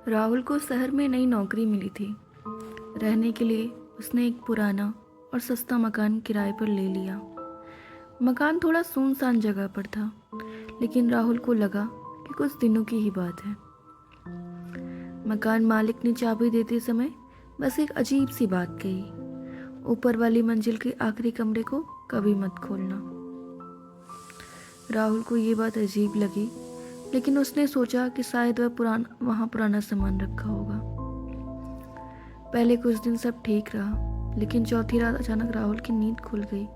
राहुल को शहर में नई नौकरी मिली थी। रहने के लिए उसने एक पुराना और सस्ता मकान किराए पर ले लिया। मकान थोड़ा सुनसान जगह पर था, लेकिन राहुल को लगा कि कुछ दिनों की ही बात है। मकान मालिक ने चाबी देते समय बस एक अजीब सी बात कही, ऊपर वाली मंजिल के आखिरी कमरे को कभी मत खोलना। राहुल को ये बात अजीब लगी, लेकिन उसने सोचा कि शायद वहाँ पुराना सामान रखा होगा। पहले कुछ दिन सब ठीक रहा, लेकिन चौथी रात अचानक राहुल की नींद खुल गई।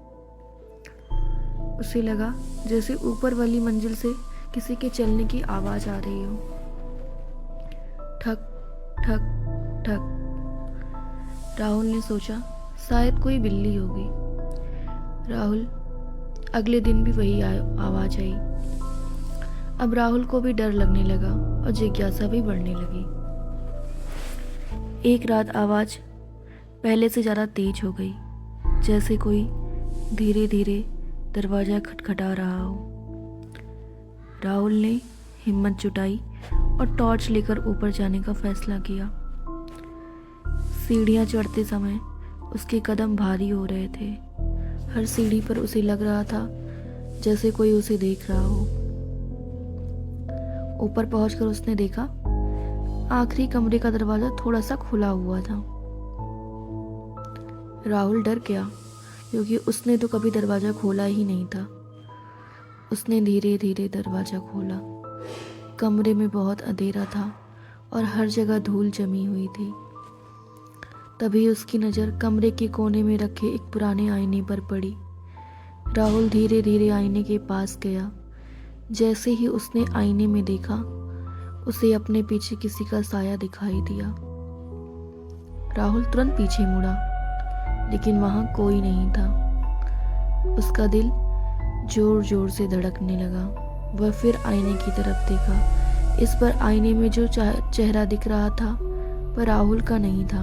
उसे लगा जैसे ऊपर वाली मंजिल से किसी के चलने की आवाज आ रही हो। ठक ठक ठक। राहुल ने सोचा शायद कोई बिल्ली होगी। राहुल अगले दिन भी वही आवाज आई। अब राहुल को भी डर लगने लगा और जिज्ञासा भी बढ़ने लगी। एक रात आवाज पहले से ज़्यादा तेज हो गई, जैसे कोई धीरे धीरे दरवाज़ा खटखटा रहा हो। राहुल ने हिम्मत जुटाई और टॉर्च लेकर ऊपर जाने का फैसला किया। सीढ़ियाँ चढ़ते समय उसके कदम भारी हो रहे थे। हर सीढ़ी पर उसे लग रहा था जैसे कोई उसे देख रहा हो। ऊपर पहुंचकर उसने देखा आखिरी कमरे का दरवाजा थोड़ा सा खुला हुआ था। राहुल डर गया, क्योंकि उसने तो कभी दरवाजा खोला ही नहीं था। उसने धीरे धीरे दरवाजा खोला। कमरे में बहुत अंधेरा था और हर जगह धूल जमी हुई थी। तभी उसकी नज़र कमरे के कोने में रखे एक पुराने आईने पर पड़ी। राहुल धीरे धीरे आईने के पास गया। जैसे ही उसने आईने में देखा, उसे अपने पीछे किसी का साया दिखाई दिया। राहुल तुरंत पीछे मुड़ा, लेकिन वहां कोई नहीं था। उसका दिल जोर जोर से धड़कने लगा। वह फिर आईने की तरफ देखा। इस बार आईने में जो चेहरा दिख रहा था वह राहुल का नहीं था।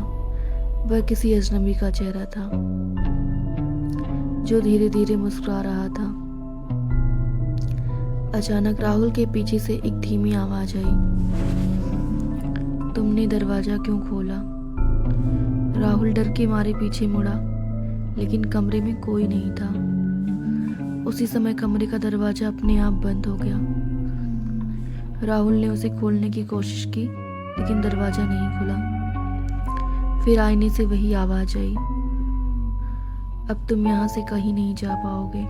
वह किसी अजनबी का चेहरा था, जो धीरे धीरे मुस्कुरा रहा था। अचानक राहुल के पीछे से एक धीमी आवाज आई, तुमने दरवाजा क्यों खोला? राहुल डर के मारे पीछे मुड़ा, लेकिन कमरे में कोई नहीं था। उसी समय कमरे का दरवाजा अपने आप बंद हो गया। राहुल ने उसे खोलने की कोशिश की, लेकिन दरवाजा नहीं खुला। फिर आईने से वही आवाज आई, अब तुम यहाँ से कहीं नहीं जा पाओगे।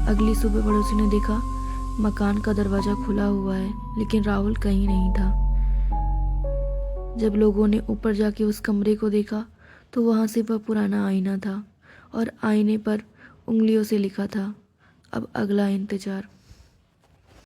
अगली सुबह पड़ोसी ने देखा मकान का दरवाजा खुला हुआ है, लेकिन राहुल कहीं नहीं था। जब लोगों ने ऊपर जाके उस कमरे को देखा, तो वहां से वह पुराना आईना था और आईने पर उंगलियों से लिखा था, अब अगला इंतजार।